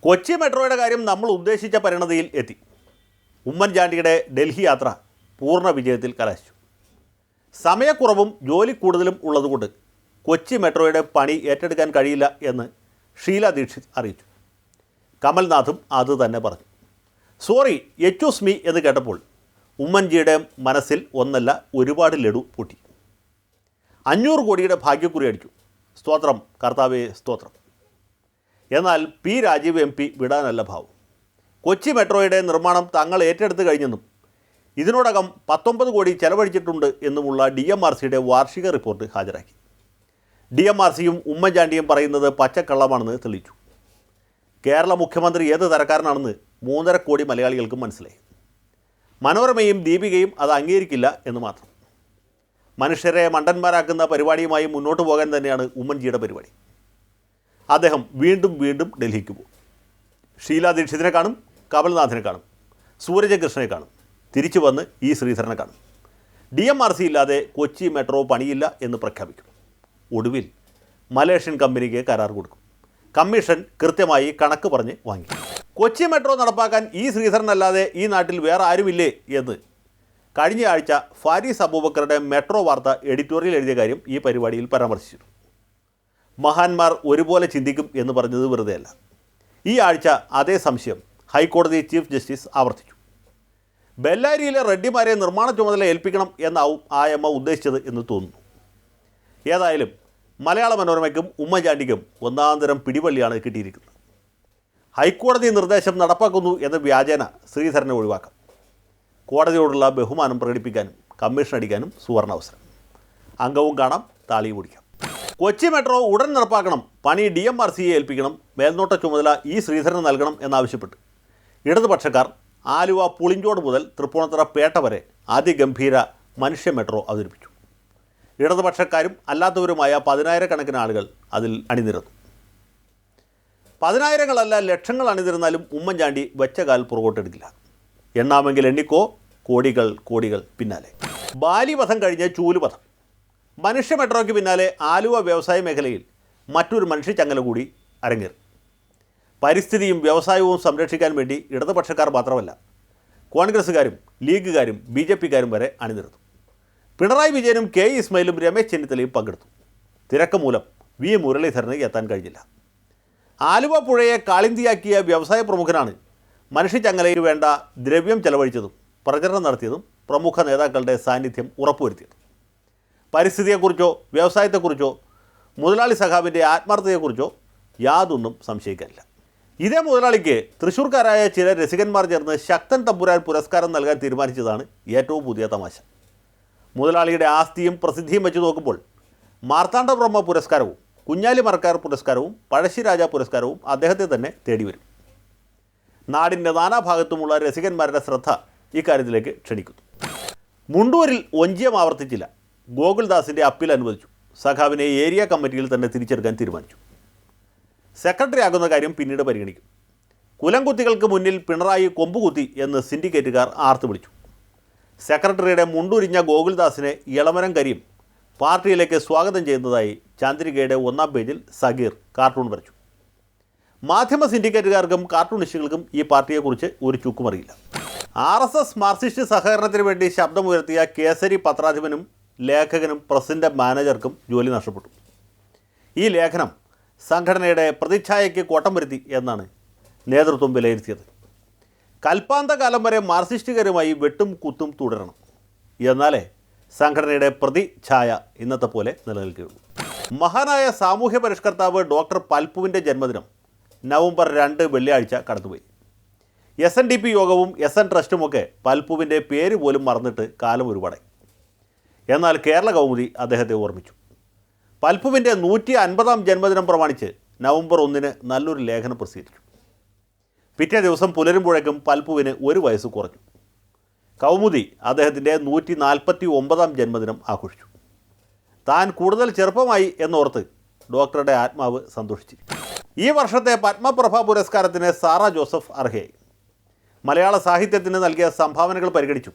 [SPEAKER 1] കൊച്ചി മെട്രോയുടെ കാര്യം നമ്മൾ ഉദ്ദേശിച്ച പരിണതിയിൽ എത്തി. ഉമ്മൻചാണ്ടിയുടെ ഡൽഹി യാത്ര പൂർണ്ണ വിജയത്തിൽ കലാശിച്ചു. സമയക്കുറവും ജോലി കൂടുതലും ഉള്ളതുകൊണ്ട് കൊച്ചി മെട്രോയുടെ പണി ഏറ്റെടുക്കാൻ കഴിയില്ല എന്ന് ഷീല ദീക്ഷിത് അറിയിച്ചു. കമൽനാഥും അത് തന്നെ പറഞ്ഞു. സോറി, എക്സ്ക്യൂസ് മീ എന്ന് കേട്ടപ്പോൾ ഉമ്മൻജിയുടെ മനസ്സിൽ ഒന്നല്ല ഒരുപാട് ലഡു പൊട്ടി. 500 കോടിയുടെ ഭാഗ്യക്കുറി അടിച്ചു. സ്തോത്രം കർത്താവേ സ്തോത്രം. എന്നാൽ P. രാജീവ് MP വിടാനല്ല ഭാവം. കൊച്ചി മെട്രോയുടെ നിർമ്മാണം തങ്ങൾ ഏറ്റെടുത്ത് കഴിഞ്ഞെന്നും ഇതിനോടകം 19 കോടി ചെലവഴിച്ചിട്ടുണ്ട് എന്നുമുള്ള DMRCയുടെ വാർഷിക റിപ്പോർട്ട് ഹാജരാക്കി. DMRCയും ഉമ്മൻചാണ്ടിയും പറയുന്നത് പച്ചക്കള്ളമാണെന്ന് തെളിയിച്ചു. കേരള മുഖ്യമന്ത്രി ഏത് തരക്കാരനാണെന്ന് 3.5 കോടി മലയാളികൾക്കും മനസ്സിലായി. മനോരമയും ദീപികയും അത് അംഗീകരിക്കില്ല എന്ന് മാത്രം. മനുഷ്യരെ മണ്ടന്മാരാക്കുന്ന പരിപാടിയുമായി മുന്നോട്ട് പോകാൻ തന്നെയാണ് ഉമ്മൻജിയുടെ പരിപാടി. അദ്ദേഹം വീണ്ടും വീണ്ടും ഡൽഹിക്ക് പോകും. ഷീല ദീക്ഷിതിനെ കാണും, കമൽനാഥിനെ കാണും, സൂരജകൃഷ്ണനെ കാണും, തിരിച്ചു വന്ന് E. ശ്രീധരനെ കാണും. DMRC ഇല്ലാതെ കൊച്ചി മെട്രോ പണിയില്ല എന്ന് പ്രഖ്യാപിക്കും. ഒടുവിൽ മലേഷ്യൻ കമ്പനിക്ക് കരാർ കൊടുക്കും. കമ്മീഷൻ കൃത്യമായി കണക്ക് പറഞ്ഞ് വാങ്ങി. കൊച്ചി മെട്രോ നടപ്പാക്കാൻ ഈ ശ്രീധരനല്ലാതെ ഈ നാട്ടിൽ വേറെ ആരുമില്ലേ എന്ന് കഴിഞ്ഞ ആഴ്ച ഫാരീസ് അബൂബക്കറുടെ മെട്രോ വാർത്ത എഡിറ്റോറിയൽ എഴുതിയ കാര്യം ഈ പരിപാടിയിൽ പരാമർശിച്ചു. മഹാന്മാർ ഒരുപോലെ ചിന്തിക്കും എന്ന് പറഞ്ഞത് വെറുതെയല്ല. ഈ ആഴ്ച അതേ സംശയം ഹൈക്കോടതി ചീഫ് ജസ്റ്റിസ് ആവർത്തിച്ചു. ബെല്ലാരിയിലെ റെഡ്ഡിമാരെ നിർമ്മാണ ചുമതല ഏൽപ്പിക്കണം എന്നാവും ആയമ്മ ഉദ്ദേശിച്ചത് എന്ന് തോന്നുന്നു. ഏതായാലും മലയാള മനോരമയ്ക്കും ഉമ്മൻചാണ്ടിക്കും ഒന്നാന്തരം പിടിവള്ളിയാണ് കിട്ടിയിരിക്കുന്നത്. ഹൈക്കോടതി നിർദ്ദേശം നടപ്പാക്കുന്നു എന്ന വ്യാജേന ശ്രീധരനെ ഒഴിവാക്കാം. കോടതിയോടുള്ള ബഹുമാനം പ്രകടിപ്പിക്കാനും കമ്മീഷൻ അടിക്കാനും സുവർണാവസരം. അംഗവും കാണാം, താളിയും ഓടിക്കാം. കൊച്ചി മെട്രോ ഉടൻ നടപ്പാക്കണം, പണി DMRCയെ ഏൽപ്പിക്കണം, മേൽനോട്ട ചുമതല ഈ ശ്രീധരന് നൽകണം എന്നാവശ്യപ്പെട്ട് ഇടതുപക്ഷക്കാർ ആലുവ പുളിഞ്ചോട് മുതൽ തൃപ്പൂണിത്തുറ പേട്ട വരെ അതിഗംഭീര മനുഷ്യ മെട്രോ അവതരിപ്പിച്ചു. ഇടതുപക്ഷക്കാരും അല്ലാത്തവരുമായ 10,000-കണക്കിന് ആളുകൾ അതിൽ അണിനിരന്നു. 10,000-ങ്ങളല്ല ലക്ഷങ്ങൾ അണിനിരുന്നാലും ഉമ്മൻചാണ്ടി വെച്ച കാൽ പുറകോട്ടെടുക്കില്ല. എണ്ണാമെങ്കിൽ എണ്ണിക്കോ, കോടികൾ കോടികൾ പിന്നാലെ. ബാലിവധം കഴിഞ്ഞ് ചൂലുവധം. മനുഷ്യ മെട്രോയ്ക്ക് പിന്നാലെ ആലുവ വ്യവസായ മേഖലയിൽ മറ്റൊരു മനുഷ്യച്ചങ്ങല കൂടി അരങ്ങേറി. പരിസ്ഥിതിയും വ്യവസായവും സംരക്ഷിക്കാൻ വേണ്ടി ഇടതുപക്ഷക്കാർ മാത്രമല്ല, കോൺഗ്രസ്സുകാരും ലീഗുകാരും BJPക്കാരും വരെ അണിനിരന്നു. പിണറായി വിജയനും K ഇസ്മായിലും രമേശ് ചെന്നിത്തലയും പങ്കെടുത്തു. തിരക്ക് മൂലം V മുരളീധരന് എത്താൻ കഴിഞ്ഞില്ല. ആലുവ പുഴയെ കാളിന്തിയാക്കിയ വ്യവസായ പ്രമുഖനാണ് മനുഷ്യച്ചങ്ങലയിൽ വേണ്ട ദ്രവ്യം ചെലവഴിച്ചതും പ്രചരണം നടത്തിയതും പ്രമുഖ നേതാക്കളുടെ സാന്നിധ്യം ഉറപ്പുവരുത്തിയതും. പരിസ്ഥിതിയെക്കുറിച്ചോ വ്യവസായത്തെക്കുറിച്ചോ മുതലാളി സഖാവിൻ്റെ ആത്മാർത്ഥതയെക്കുറിച്ചോ യാതൊന്നും സംശയിക്കാനില്ല. ഇതേ മുതലാളിക്ക് തൃശ്ശൂർക്കാരായ ചില രസികന്മാർ ചേർന്ന് ശക്തൻ തമ്പുരാൻ പുരസ്കാരം നൽകാൻ തീരുമാനിച്ചതാണ് ഏറ്റവും പുതിയ തമാശ. മുതലാളിയുടെ ആസ്തിയും പ്രസിദ്ധിയും വെച്ച് നോക്കുമ്പോൾ മാർത്താണ്ഡബ്രഹ്മ പുരസ്കാരവും കുഞ്ഞാലി മറക്കാർ പുരസ്കാരവും പഴശ്ശിരാജ പുരസ്കാരവും അദ്ദേഹത്തെ തന്നെ തേടിവരും. നാടിൻ്റെ നാനാഭാഗത്തുമുള്ള രസികന്മാരുടെ ശ്രദ്ധ ഇക്കാര്യത്തിലേക്ക് ക്ഷണിക്കുന്നു. മുണ്ടൂരിൽ ഒഞ്ചിയം ആവർത്തിച്ചില്ല. ഗോകുൽദാസിൻ്റെ അപ്പീൽ അനുവദിച്ചു. സഖാവിനെ ഏരിയ കമ്മിറ്റിയിൽ തന്നെ തിരിച്ചെടുക്കാൻ തീരുമാനിച്ചു. സെക്രട്ടറി ആകുന്ന കാര്യം പിന്നീട് പരിഗണിക്കും. കുലംകുത്തികൾക്ക് മുന്നിൽ പിണറായി കൊമ്പുകുത്തി എന്ന് സിൻഡിക്കേറ്റുകാർ ആർത്തു വിളിച്ചു. സെക്രട്ടറിയുടെ മുണ്ടുരിഞ്ഞ ഗോകുൽദാസിനെ ഇളമരം കരിയും പാർട്ടിയിലേക്ക് സ്വാഗതം ചെയ്യുന്നതായി ചന്ദ്രികയുടെ 1-ാം പേജിൽ സഗീർ കാർട്ടൂൺ വരച്ചു. മാധ്യമ സിൻഡിക്കേറ്റുകാർക്കും കാർട്ടൂണിസ്റ്റുകൾക്കും ഈ പാർട്ടിയെക്കുറിച്ച് ഒരു ചുക്കുമറിയില്ല. RSS മാർക്സിസ്റ്റ് സഹകരണത്തിന് വേണ്ടി ശബ്ദമുയർത്തിയ കേസരി പത്രാധിപനും ലേഖകനും പ്രസിൻ്റെ മാനേജർക്കും ജോലി നഷ്ടപ്പെട്ടു. ഈ ലേഖനം സംഘടനയുടെ പ്രതിച്ഛായയ്ക്ക് കോട്ടം വരുത്തി എന്നാണ് നേതൃത്വം വിലയിരുത്തിയത്. കൽപ്പാന്തകാലം വരെ മാർക്സിസ്റ്റുകാരുമായി വെട്ടും കുത്തും തുടരണം, എന്നാലേ സംഘടനയുടെ പ്രതിച്ഛായ ഇന്നത്തെ പോലെ നിലനിൽക്കുകയുള്ളൂ. മഹാനായ സാമൂഹ്യ പരിഷ്കർത്താവ് ഡോക്ടർ പൽപ്പുവിൻ്റെ ജന്മദിനം നവംബർ 2 വെള്ളിയാഴ്ച കടന്നുപോയി. SNDP യോഗവും SN ട്രസ്റ്റുമൊക്കെ പൽപ്പുവിൻ്റെ പേര് പോലും മറന്നിട്ട് കാലം ഒരുപാടായി. എന്നാൽ കേരള കൗമുദി അദ്ദേഹത്തെ ഓർമ്മിച്ചു. പൽപ്പുവിൻ്റെ 150-ാം ജന്മദിനം പ്രമാണിച്ച് നവംബർ 1 നല്ലൊരു ലേഖനം പ്രസിദ്ധീകരിച്ചു. പിറ്റേ ദിവസം പുലരുമ്പോഴേക്കും പൽപ്പുവിന് 1 വയസ്സ് കുറഞ്ഞു. കൗമുദി അദ്ദേഹത്തിൻ്റെ 149-ാം ജന്മദിനം ആഘോഷിച്ചു. താൻ കൂടുതൽ ചെറുപ്പമായി എന്നോർത്ത് ഡോക്ടറുടെ ആത്മാവ് സന്തോഷിച്ചു. ഈ വർഷത്തെ പത്മപ്രഭ പുരസ്കാരത്തിന് സാറ ജോസഫ് അർഹയായി. മലയാള സാഹിത്യത്തിന് നൽകിയ സംഭാവനകൾ പരിഗണിച്ചു.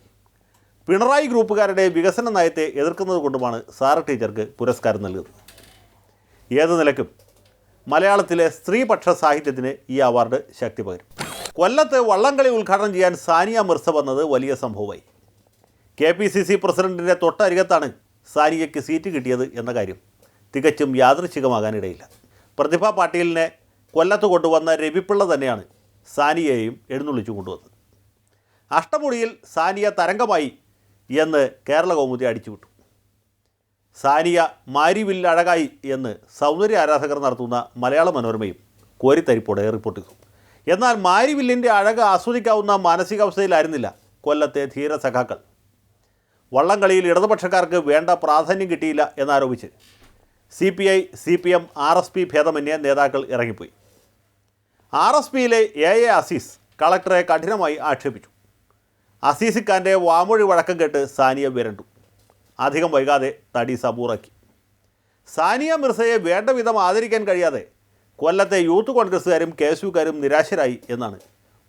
[SPEAKER 1] പിണറായി ഗ്രൂപ്പുകാരുടെ വികസന നയത്തെ എതിർക്കുന്നത് കൊണ്ടുമാണ് സാറ ടീച്ചർക്ക് പുരസ്കാരം നൽകുന്നത്. ഏതു നിലയ്ക്കും മലയാളത്തിലെ സ്ത്രീപക്ഷ സാഹിത്യത്തിന് ഈ അവാർഡ് ശക്തി പകരും. കൊല്ലത്ത് വള്ളംകളി ഉദ്ഘാടനം ചെയ്യാൻ സാനിയ മിർസ വന്നത് വലിയ സംഭവമായി. KPCC പ്രസിഡന്റിൻ്റെ തൊട്ടരികത്താണ് സാനിയയ്ക്ക് സീറ്റ് കിട്ടിയത് എന്ന കാര്യം തികച്ചും യാദൃച്ഛികമാകാനിടയില്ല. പ്രതിഭ പാട്ടീലിനെ കൊല്ലത്ത് കൊണ്ടുവന്ന രവിപ്പിള്ള തന്നെയാണ് സാനിയയെയും എഴുന്നള്ളിച്ചു കൊണ്ടുവന്നത്. അഷ്ടമുടിയിൽ സാനിയ തരംഗമായി എന്ന് കേരള കൗമുദി അടിച്ചുവിട്ടു. സാനിയ മാരിവില്ല് അഴകായി എന്ന് സൗന്ദര്യ ആരാധകർ നടത്തുന്ന മലയാള മനോരമയും കോരിത്തരിപ്പോടെ റിപ്പോർട്ട് ചെയ്തു. എന്നാൽ മാരിവില്ലിൻ്റെ അഴക് ആസ്വദിക്കാവുന്ന മാനസികാവസ്ഥയിലായിരുന്നില്ല കൊല്ലത്തെ ധീര സഖാക്കൾ. വള്ളംകളിയിൽ ഇടതുപക്ഷക്കാർക്ക് വേണ്ട പ്രാധാന്യം കിട്ടിയില്ല എന്നാരോപിച്ച് CPI, CPM, RSP ഭേദമന്യേ നേതാക്കൾ ഇറങ്ങിപ്പോയി. RSPയിലെ AA അസീസ് കളക്ടറെ കഠിനമായി ആക്ഷേപിച്ചു. അസീസിക്കാൻ്റെ വാമൊഴി വഴക്കം കേട്ട് സാനിയ വിരണ്ടു. അധികം വൈകാതെ തടി സബൂറാക്കി. സാനിയ മിർസയെ വേണ്ട വിധം ആദരിക്കാൻ കഴിയാതെ കൊല്ലത്തെ യൂത്ത് കോൺഗ്രസ്സുകാരും KSUക്കാരും നിരാശരായി എന്നാണ്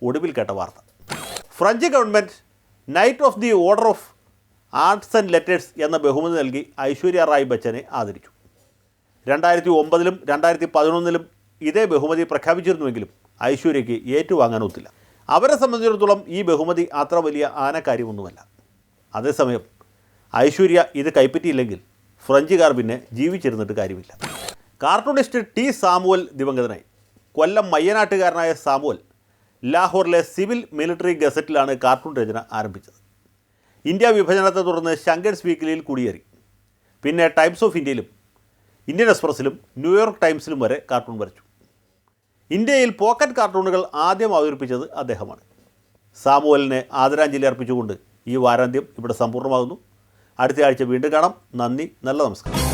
[SPEAKER 1] ഒടുവിൽ കേട്ട വാർത്ത. French government knight of the order of arts and letters എന്ന ബഹുമതി നൽകി ഐശ്വര്യ റായ് ബച്ചനെ ആദരിച്ചു. 2009-ലും 2011-ലും ഇതേ ബഹുമതി പ്രഖ്യാപിച്ചിരുന്നുവെങ്കിലും ഐശ്വര്യയ്ക്ക് ഏറ്റുവാങ്ങാനൊത്തില്ല. അവരെ സംബന്ധിച്ചിടത്തോളം ഈ ബഹുമതി അത്ര വലിയ ആനക്കാര്യമൊന്നുമല്ല. അതേസമയം ഐശ്വര്യ ഇത് കൈപ്പറ്റിയില്ലെങ്കിൽ ഫ്രഞ്ചുകാർ പിന്നെ ജീവിച്ചിരുന്നിട്ട് കാര്യമില്ല. കാർട്ടൂണിസ്റ്റ് ടി സാമുവൽ ദിവംഗതനായി. കൊല്ലം മയ്യനാട്ടുകാരനായ സാമുവൽ ലാഹോറിലെ സിവിൽ മിലിറ്ററി ഗസറ്റിലാണ് കാർട്ടൂൺ രചന ആരംഭിച്ചത്. ഇന്ത്യ വിഭജനത്തെ തുടർന്ന് ശങ്കേഴ്സ് വീക്കിലിയിൽ കുടിയേറി. പിന്നെ ടൈംസ് ഓഫ് ഇന്ത്യയിലും ഇന്ത്യൻ എക്സ്പ്രസ്സിലും ന്യൂയോർക്ക് ടൈംസിലും വരെ കാർട്ടൂൺ വരച്ചു. ഇന്ത്യയിൽ പോക്കറ്റ് കാർട്ടൂണുകൾ ആദ്യം അവതരിപ്പിച്ചത് അദ്ദേഹമാണ്. സാമുവലിനെ ആദരാഞ്ജലി അർപ്പിച്ചുകൊണ്ട് ഈ വാരാന്ത്യം ഇവിടെ സമ്പൂർണ്ണമാകുന്നു. അടുത്ത ആഴ്ച വീണ്ടും കാണാം. നന്ദി, നല്ല നമസ്കാരം.